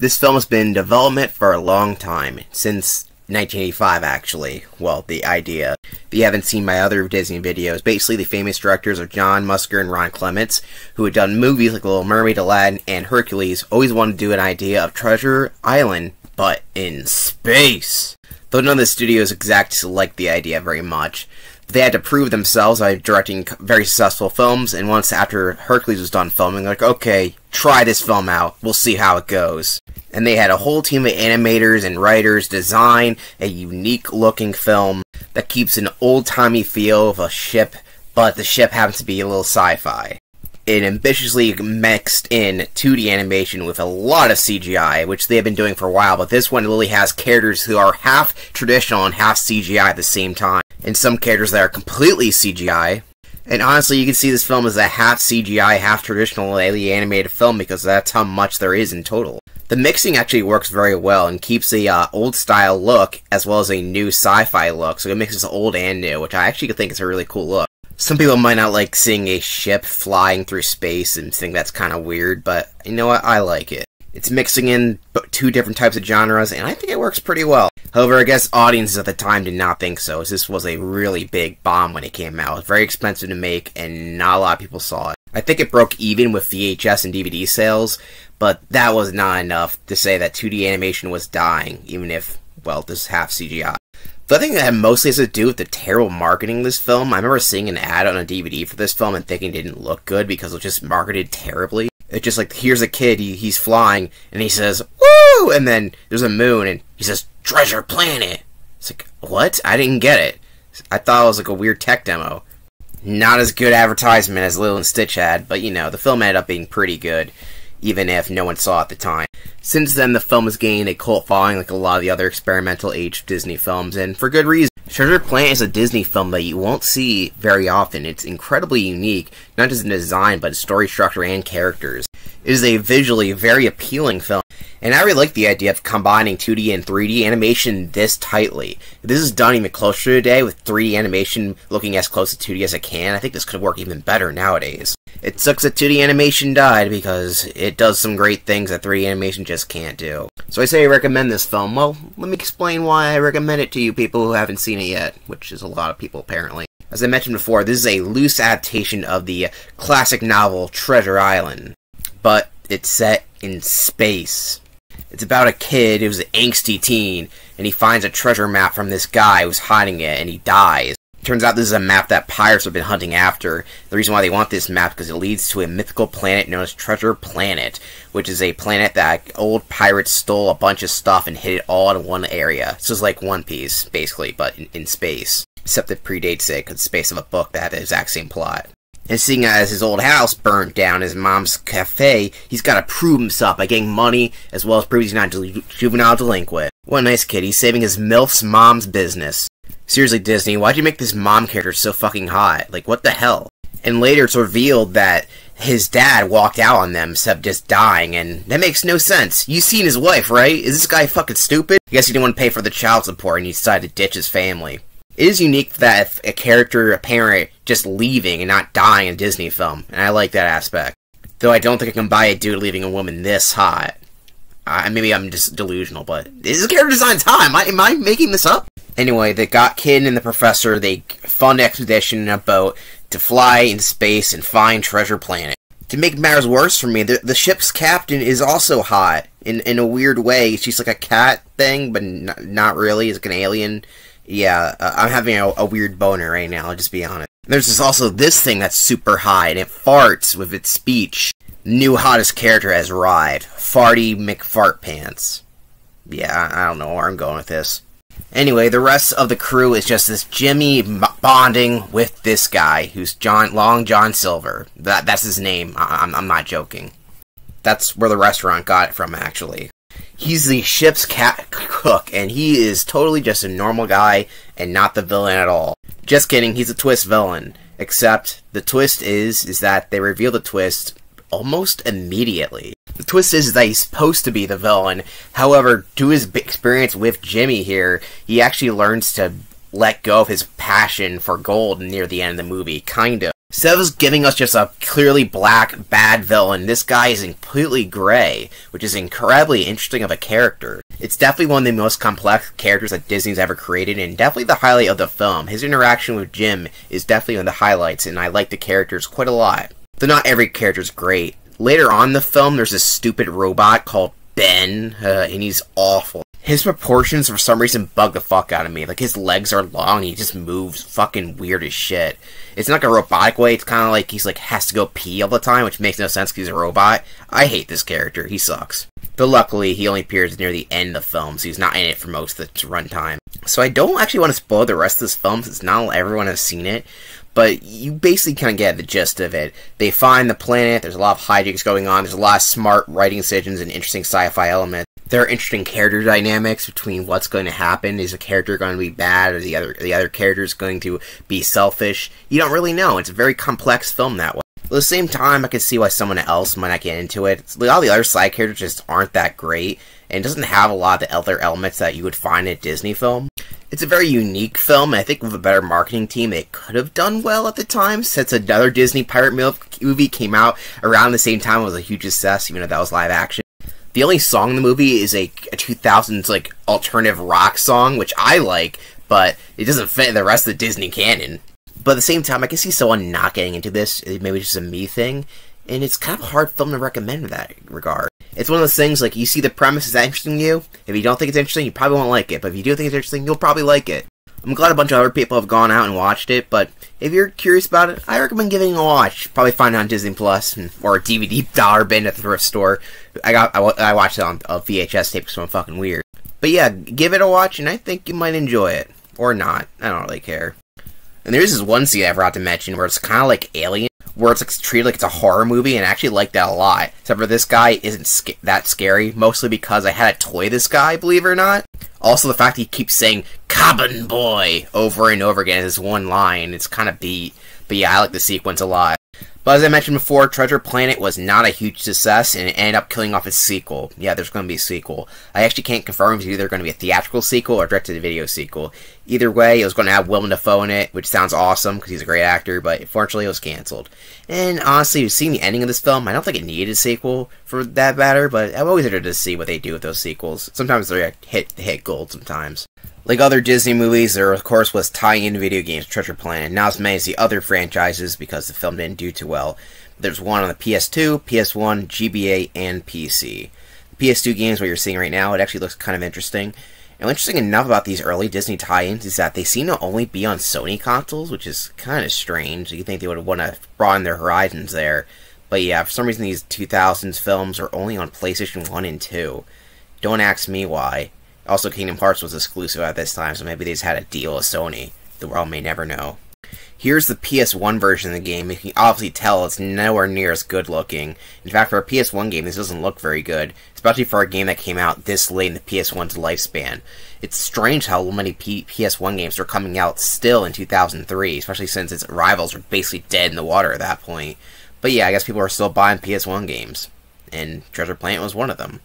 This film has been in development for a long time, since 1985 actually. Well, the idea. If you haven't seen my other Disney videos, basically the famous directors are John Musker and Ron Clements, who had done movies like Little Mermaid, Aladdin, and Hercules, always wanted to do an idea of Treasure Island, but in space. Though none of the studios exactly liked the idea very much. They had to prove themselves by directing very successful films, and once after Hercules was done filming, they're like, okay, try this film out, we'll see how it goes. And they had a whole team of animators and writers design a unique-looking film that keeps an old-timey feel of a ship, but the ship happens to be a little sci-fi. It ambitiously mixed in 2D animation with a lot of CGI, which they have been doing for a while, but this one really has characters who are half traditional and half CGI at the same time, and some characters that are completely CGI. And honestly, you can see this film as a half CGI, half traditional animated film because that's how much there is in total. The mixing actually works very well and keeps a old-style look as well as a new sci-fi look, so it mixes old and new, which I actually think is a really cool look. Some people might not like seeing a ship flying through space and think that's kind of weird, but you know what? I like it. It's mixing in two different types of genres, and I think it works pretty well. However, I guess audiences at the time did not think so, as this was a really big bomb when it came out. It was very expensive to make, and not a lot of people saw it. I think it broke even with VHS and DVD sales, but that was not enough to say that 2D animation was dying, even if, well, this is half CGI. The other thing that mostly has to do with the terrible marketing of this film, I remember seeing an ad on a DVD for this film and thinking it didn't look good because it was just marketed terribly. It's just like, here's a kid, he's flying, and he says, woo! And then there's a moon, and he says, Treasure Planet! It's like, what? I didn't get it. I thought it was like a weird tech demo. Not as good advertisement as Lilo and Stitch had, but you know, the film ended up being pretty good, even if no one saw it at the time. Since then, the film has gained a cult following like a lot of the other experimental age Disney films, and for good reason. Treasure Planet is a Disney film that you won't see very often. It's incredibly unique, not just in design, but in story structure and characters. It is a visually very appealing film, and I really like the idea of combining 2D and 3D animation this tightly. If this is done even closer today, with 3D animation looking as close to 2D as it can, I think this could work even better nowadays. It sucks that 2D animation died, because it does some great things that 3D animation just can't do. So I say I recommend this film. Well, let me explain why I recommend it to you people who haven't seen it yet, which is a lot of people apparently. As I mentioned before, this is a loose adaptation of the classic novel Treasure Island, but it's set in space. It's about a kid who's an angsty teen, and he finds a treasure map from this guy who's hiding it, and he dies. Turns out this is a map that pirates have been hunting after. The reason why they want this map is because it leads to a mythical planet known as Treasure Planet, which is a planet that old pirates stole a bunch of stuff and hid it all in one area. So it's like One Piece, basically, but in space. Except it predates it, because it's based on a book that had the exact same plot. And seeing as his old house burnt down, his mom's cafe, he's got to prove himself by getting money, as well as prove he's not juvenile delinquent. What a nice kid, he's saving his MILF's mom's business. Seriously, Disney, why'd you make this mom character so fucking hot? Like, what the hell? And later it's revealed that his dad walked out on them instead of just dying, and that makes no sense. You seen his wife, right? Is this guy fucking stupid? I guess he didn't want to pay for the child support and he decided to ditch his family. It is unique that a character, a parent, just leaving and not dying in a Disney film, and I like that aspect. Though I don't think I can buy a dude leaving a woman this hot. Maybe I'm just delusional, but is the character design's hot? Am I making this up? Anyway, the kid and the professor, they fund an expedition in a boat to fly in space and find Treasure Planet. To make matters worse for me, the ship's captain is also hot, in a weird way. She's like a cat thing, but not really, it's like an alien. Yeah, I'm having a weird boner right now, I'll just be honest. There's also this thing that's super high, and it farts with its speech. New hottest character has arrived. Farty McFartpants. Yeah, I don't know where I'm going with this. Anyway, the rest of the crew is just this Jimmy bonding with this guy, who's Long John Silver. That's his name, I'm not joking. That's where the restaurant got it from, actually. He's the ship's cook, and he is totally just a normal guy, and not the villain at all. Just kidding, he's a twist villain. Except, the twist is that they reveal the twist almost immediately. The twist is that he's supposed to be the villain. However, due to his experience with Jimmy here, he actually learns to let go of his passion for gold near the end of the movie, kind of. Instead of giving us just a clearly black, bad villain, this guy is completely gray, which is incredibly interesting of a character. It's definitely one of the most complex characters that Disney's ever created, and definitely the highlight of the film. His interaction with Jim is definitely one of the highlights, and I like the characters quite a lot. Though not every character's great. Later on in the film, there's this stupid robot called Ben, and he's awful. His proportions, for some reason, bug the fuck out of me. Like, his legs are long, and he just moves fucking weird as shit. It's not like a robotic way, it's kind of like he's like, has to go pee all the time, which makes no sense because he's a robot. I hate this character, he sucks. But luckily, he only appears near the end of the film, so he's not in it for most of the runtime. So I don't actually want to spoil the rest of this film, since not everyone has seen it. But you basically kind of get the gist of it. They find the planet, there's a lot of hijinks going on, there's a lot of smart writing decisions and interesting sci-fi elements. There are interesting character dynamics between what's going to happen. Is a character going to be bad, or the other character is going to be selfish? You don't really know. It's a very complex film that way. At the same time, I can see why someone else might not get into it. All the other side characters just aren't that great, and it doesn't have a lot of the other elements that you would find in a Disney film. It's a very unique film, and I think with a better marketing team, it could have done well at the time, since another Disney pirate movie came out around the same time. It was a huge success, even though that was live action. The only song in the movie is a 2000s, like, alternative rock song, which I like, but it doesn't fit in the rest of the Disney canon. But at the same time, I can see someone not getting into this. Maybe it's just a me thing, and it's kind of a hard film to recommend in that regard. It's one of those things, like, you see the premise, is that interesting to you? If you don't think it's interesting, you probably won't like it, but if you do think it's interesting, you'll probably like it. I'm glad a bunch of other people have gone out and watched it, but if you're curious about it, I recommend giving it a watch. Probably find it on Disney Plus, or a DVD dollar bin at the thrift store. I watched it on a VHS tape, so I'm fucking weird. But yeah, give it a watch, and I think you might enjoy it. Or not. I don't really care. And there's this one scene I forgot to mention where it's kind of like Alien, where it's like treated like it's a horror movie, and I actually like that a lot. Except for this guy isn't that scary, mostly because I had a toy of this guy, believe it or not. Also, the fact that he keeps saying, "Cabin Boy," over and over again as one line, it's kind of beat. But yeah, I like the sequence a lot. But as I mentioned before, Treasure Planet was not a huge success, and it ended up killing off its sequel. Yeah, there's going to be a sequel. I actually can't confirm if it's either going to be a theatrical sequel or direct-to-video sequel. Either way, it was going to have Willem Dafoe in it, which sounds awesome, because he's a great actor, but unfortunately it was cancelled. And honestly, seeing the ending of this film, I don't think it needed a sequel for that matter, but I'm always interested to see what they do with those sequels. Sometimes they're hit gold sometimes. Like other Disney movies, there of course was tying into video games Treasure Planet, not as many as the other franchises because the film didn't do too well. There's one on the PS2, PS1, GBA, and PC. The PS2 games, what you're seeing right now, it actually looks kind of interesting. And what's interesting enough about these early Disney tie-ins is that they seem to only be on Sony consoles, which is kind of strange. You think they would want to broaden their horizons there. But yeah, for some reason these 2000s films are only on PlayStation 1 and 2. Don't ask me why. Also, Kingdom Hearts was exclusive at this time, so maybe they just had a deal with Sony. The world may never know. Here's the PS1 version of the game. You can obviously tell it's nowhere near as good looking. In fact, for a PS1 game, this doesn't look very good, especially for a game that came out this late in the PS1's lifespan. It's strange how many PS1 games are coming out still in 2003, especially since its rivals were basically dead in the water at that point. But yeah, I guess people are still buying PS1 games, and Treasure Planet was one of them.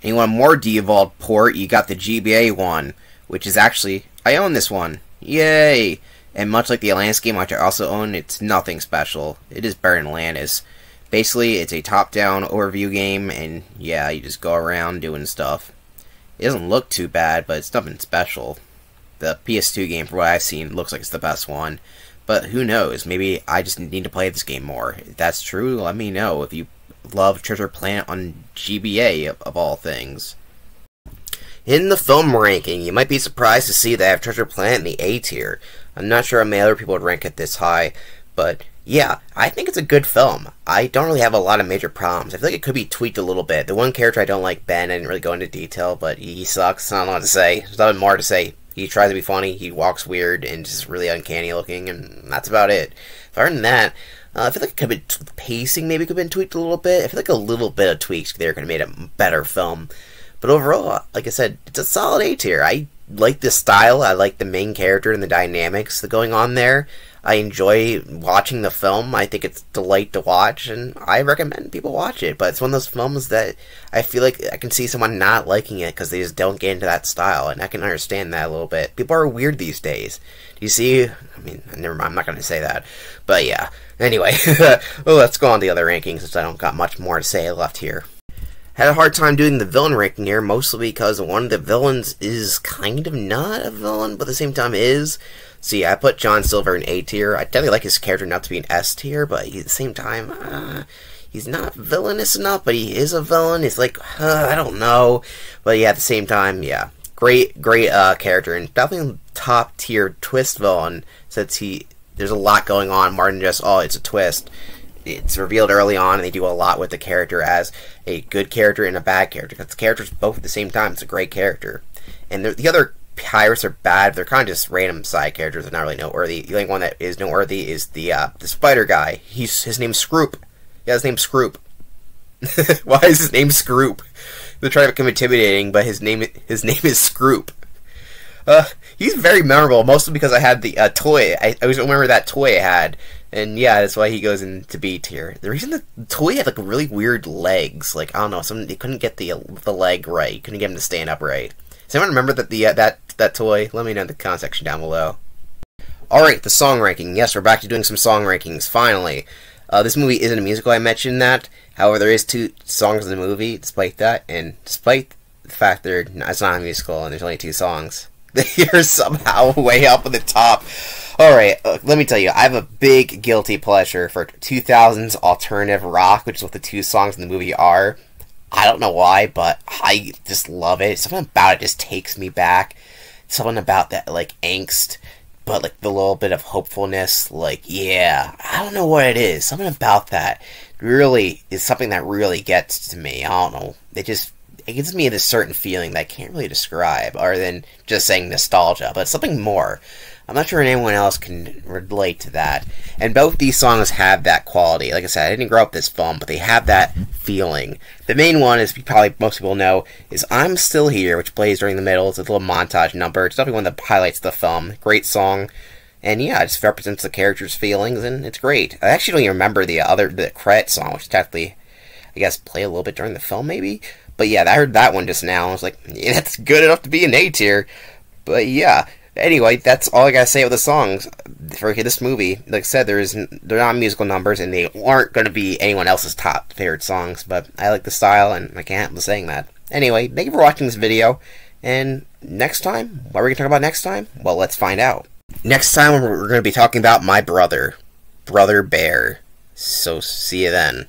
And you want a more de-evolved port, you got the GBA one, which is actually, I own this one. Yay! And much like the Atlantis game, which I also own, it's nothing special. It is better than Atlantis. Basically, it's a top-down overview game, and yeah, you just go around doing stuff. It doesn't look too bad, but it's nothing special. The PS2 game, for what I've seen, looks like it's the best one. But who knows, maybe I just need to play this game more. If that's true, let me know if you love Treasure Planet on GBA, of all things. In the film ranking, you might be surprised to see that I have Treasure Planet in the A tier. I'm not sure how many other people would rank it this high, but yeah, I think it's a good film. I don't really have a lot of major problems. I feel like it could be tweaked a little bit. The one character I don't like, Ben, I didn't really go into detail, but he sucks. I don't know what to say. There's nothing more to say. He tries to be funny, he walks weird, and just really uncanny looking, and that's about it. Other than that, I feel like it could have been pacing maybe could have been tweaked a little bit. I feel like a little bit of tweaks there could have made a better film. But overall, like I said, it's a solid A tier. I like the style. I like the main character and the dynamics that going on there. I enjoy watching the film. I think it's a delight to watch, and I recommend people watch it. But it's one of those films that I feel like I can see someone not liking it because they just don't get into that style, and I can understand that a little bit. People are weird these days. Do you see? I mean, never mind, I'm not going to say that. But yeah. Anyway, well, let's go on to the other rankings since I don't got much more to say left here. Had a hard time doing the villain ranking here, mostly because one of the villains is kind of not a villain, but at the same time is. See, I put John Silver in A tier. I definitely like his character not to be an S tier, but at the same time, he's not villainous enough, but he is a villain. It's like, I don't know. But yeah, at the same time, yeah. Great character, and definitely top tier twist villain, since there's a lot going on more than just, oh, it's a twist. It's revealed early on, and they do a lot with the character as a good character and a bad character, because the characters both at the same time. It's a great character. And the other pirates are bad. They're kind of just random side characters. They're not really noteworthy. The only one that is noteworthy is the spider guy. His name's Scroop. Yeah, his name's Scroop. Why is his name Scroop? They're trying to become intimidating, but his name is Scroop. He's very memorable, mostly because I had the toy. I always remember that toy I had. And yeah, that's why he goes into B tier. The reason the toy had like really weird legs, like I don't know, they couldn't get the leg right, couldn't get him to stand up right. Does anyone remember that toy? Let me know in the comment section down below. All right, the song ranking. Yes, we're back to doing some song rankings finally. This movie isn't a musical. I mentioned that. However, there is 2 songs in the movie, despite that, and despite the fact it's not a musical and there's only 2 songs, they're somehow way up at the top. Alright, let me tell you, I have a big guilty pleasure for 2000s alternative rock, which is what the 2 songs in the movie are. I don't know why, but I just love it. Something about it just takes me back. Something about that, like, angst, but, like, the little bit of hopefulness, like, yeah, I don't know what it is. Something about that really is something that really gets to me. I don't know. It gives me this certain feeling that I can't really describe, other than just saying nostalgia, but something more. I'm not sure anyone else can relate to that. And both these songs have that quality. Like I said, I didn't grow up this film, but they have that feeling. The main one, as probably most people know, is I'm Still Here, which plays during the middle. It's a little montage number. It's definitely one that highlights the film. Great song. And yeah, it just represents the character's feelings, and it's great. I actually don't even remember the credit song, which technically, I guess, played a little bit during the film, maybe? But yeah, I heard that one just now, and I was like, yeah, that's good enough to be an A tier. But yeah. Anyway, that's all I gotta say with the songs for this movie. Like I said, they're not musical numbers, and they aren't gonna be anyone else's top favorite songs, but I like the style, and I can't help saying that. Anyway, thank you for watching this video, and next time, what are we gonna talk about next time? Well, let's find out. Next time, we're gonna be talking about my brother, Brother Bear. So, see you then.